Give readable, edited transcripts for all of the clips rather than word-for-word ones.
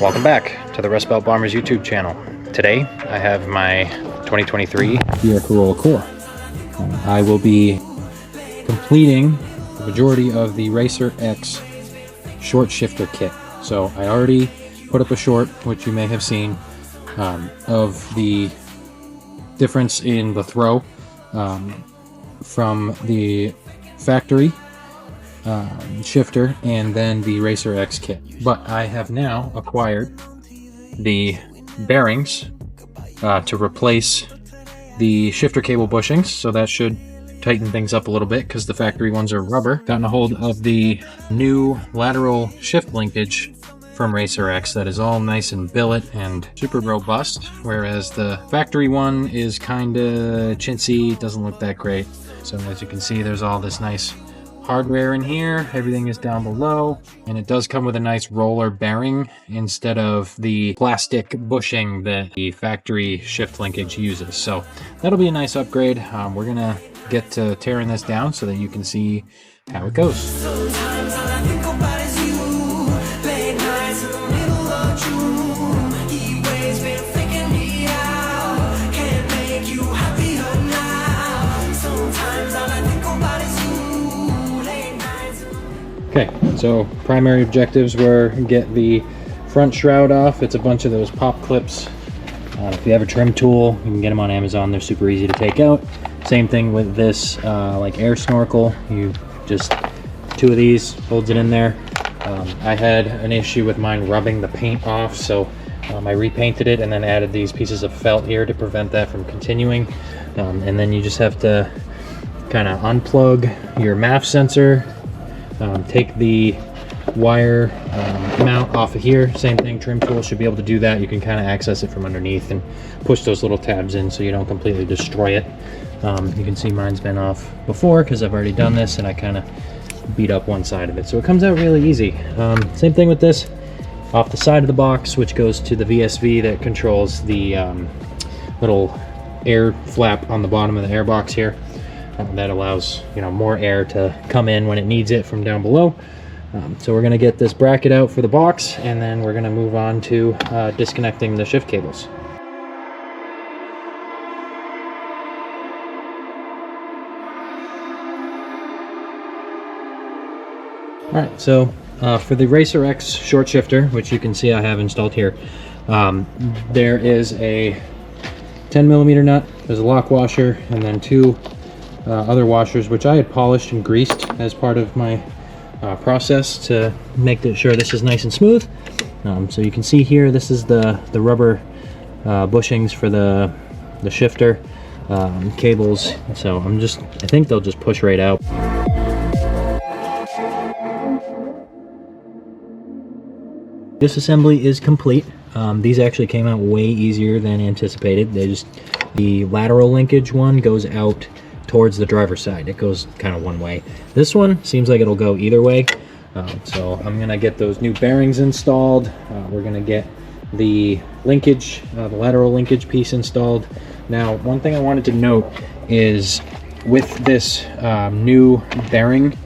Welcome back to the Rust Belt Bombers YouTube channel. Today I have my 2023 Corolla. I will be completing the majority of the Racer X short shifter kit. So I already put up a short, which you may have seen, of the difference in the throw from the factory shifter and then the Racer X kit. But I have now acquired the bearings to replace the shifter cable bushings, so that should tighten things up a little bit because the factory ones are rubber. Gotten a hold of the new lateral shift linkage from Racer X that is all nice and billet and super robust, whereas the factory one is kind of chintzy, doesn't look that great. So as you can see, there's all this nice hardware in here, everything is down below, and it does come with a nice roller bearing instead of the plastic bushing that the factory shift linkage uses. So that'll be a nice upgrade. We're gonna get to tearing this down so that you can see how it goes. Okay, so primary objectives were get the front shroud off. It's a bunch of those pop clips. If you have a trim tool, you can get them on Amazon. They're super easy to take out. Same thing with this like air snorkel. You just two of these holds it in there. I had an issue with mine rubbing the paint off, so I repainted it and then added these pieces of felt here to prevent that from continuing. And then you just have to kind of unplug your MAF sensor. Take the wire mount off of here. Same thing, trim tool should be able to do that. You can kind of access it from underneath and push those little tabs in so you don't completely destroy it. You can see mine's been off before because I've already done this and I kind of beat up one side of it. So it comes out really easy. Same thing with this. Off the side of the box, which goes to the VSV that controls the little air flap on the bottom of the air box here. That allows, you know, more air to come in when it needs it from down below. So we're going to get this bracket out for the box, and then we're going to move on to disconnecting the shift cables. Alright, so for the Racer X short shifter, which you can see I have installed here, there is a 10mm nut, there's a lock washer, and then two other washers, which I had polished and greased as part of my process to make sure this is nice and smooth. So you can see here, this is the rubber bushings for the shifter cables. So I think they'll just push right out. This assembly is complete. These actually came out way easier than anticipated. The lateral linkage one goes out towards the driver's side. It goes kind of one way. This one seems like it'll go either way. So I'm gonna get those new bearings installed. We're gonna get the linkage, the lateral linkage piece installed. Now, one thing I wanted to note is with this new bearing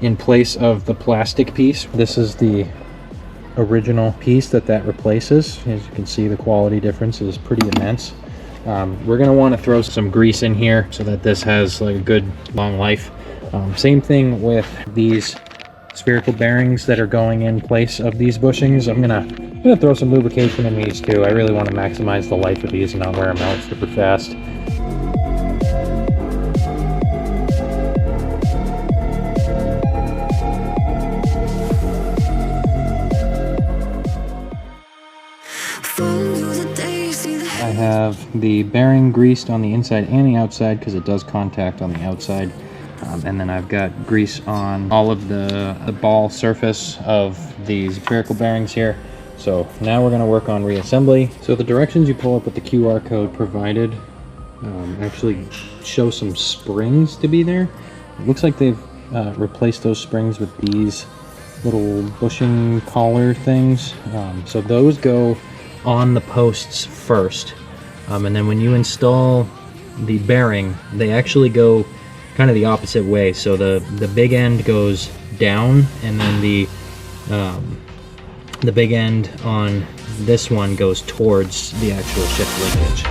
in place of the plastic piece, this is the original piece that replaces. As you can see, the quality difference is pretty immense. We're going to want to throw some grease in here so that this has like a good long life. Same thing with these spherical bearings that are going in place of these bushings. I'm gonna throw some lubrication in these too. I really want to maximize the life of these and not wear them out super fast. I have the bearing greased on the inside and the outside because it does contact on the outside. And then I've got grease on all of the ball surface of these spherical bearings here. So now we're going to work on reassembly. So the directions you pull up with the QR code provided actually show some springs to be there. It looks like they've replaced those springs with these little bushing collar things. So those go on the posts first, and then when you install the bearing, they actually go kind of the opposite way. So the big end goes down, and then the the big end on this one goes towards the actual shift linkage.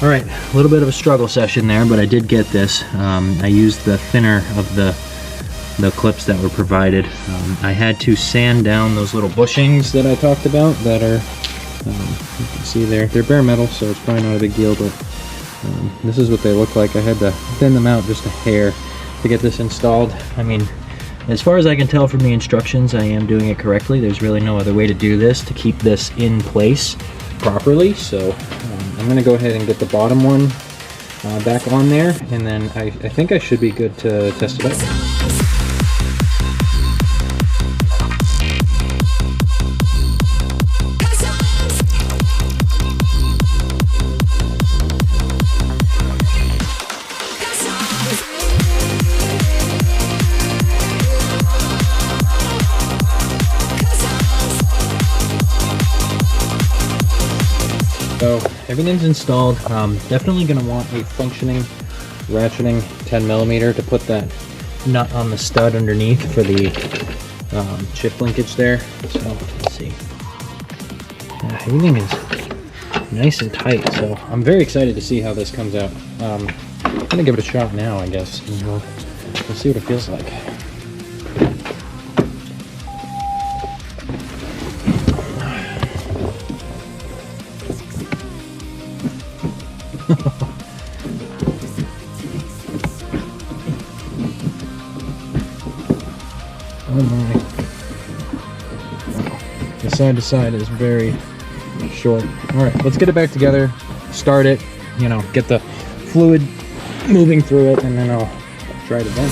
All right, a little bit of a struggle session there, but I did get this. I used the thinner of the clips that were provided. I had to sand down those little bushings that I talked about that are, you can see there, they're bare metal, so it's probably not a big deal, but this is what they look like. I had to thin them out just a hair to get this installed. I mean, as far as I can tell from the instructions, I am doing it correctly. There's really no other way to do this to keep this in place properly, so I'm gonna go ahead and get the bottom one back on there, and then I think I should be good to test it out. So everything's installed. Definitely going to want a functioning ratcheting 10mm to put that nut on the stud underneath for the shift linkage there. So let's see. Everything is nice and tight, so I'm very excited to see how this comes out. I'm going to give it a shot now, I guess, and we'll see what it feels like. Oh my. The side to side is very short. Alright, let's get it back together, start it, you know, get the fluid moving through it, and then I'll try it again.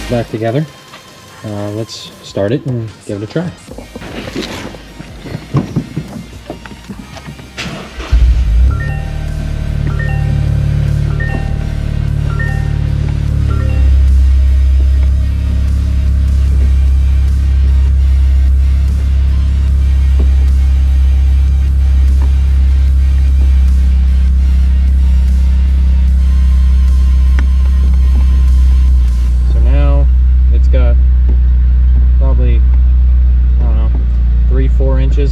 Back together. Let's start it and give it a try.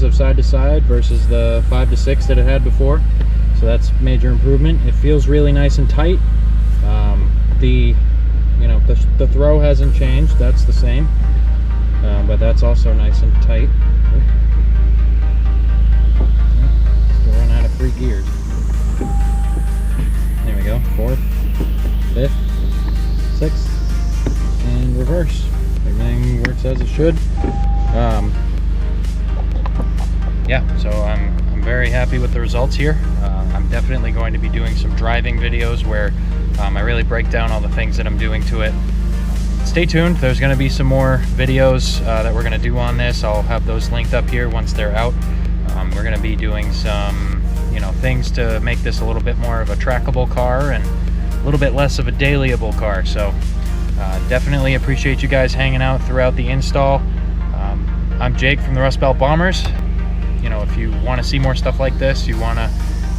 Of side to side versus the 5 to 6 that it had before, so that's major improvement. It feels really nice and tight. The throw hasn't changed, that's the same, but that's also nice and tight. Still run out of 3 gears. There we go, 4th, 5th, 6th, and reverse. Everything works as it should. Yeah, so I'm very happy with the results here. I'm definitely going to be doing some driving videos where I really break down all the things that I'm doing to it. Stay tuned, there's going to be some more videos that we're going to do on this. I'll have those linked up here once they're out. We're going to be doing some, things to make this a little bit more of a trackable car and a little bit less of a dailyable car. So definitely appreciate you guys hanging out throughout the install. I'm Jake from the Rust Belt Bombers. If you want to see more stuff like this, you want to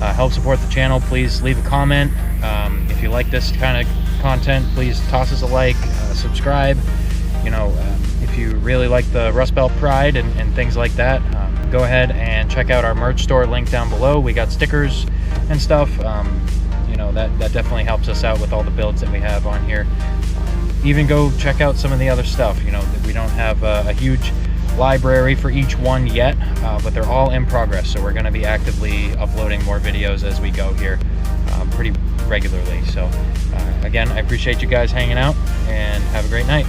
help support the channel, please leave a comment. If you like this kind of content, please toss us a like, subscribe. If you really like the Rust Belt Pride and things like that, go ahead and check out our merch store link down below. We got stickers and stuff. That definitely helps us out with all the builds that we have on here. Even go check out some of the other stuff. We don't have a huge library for each one yet, but they're all in progress, so we're going to be actively uploading more videos as we go here pretty regularly. So again, I appreciate you guys hanging out, and have a great night.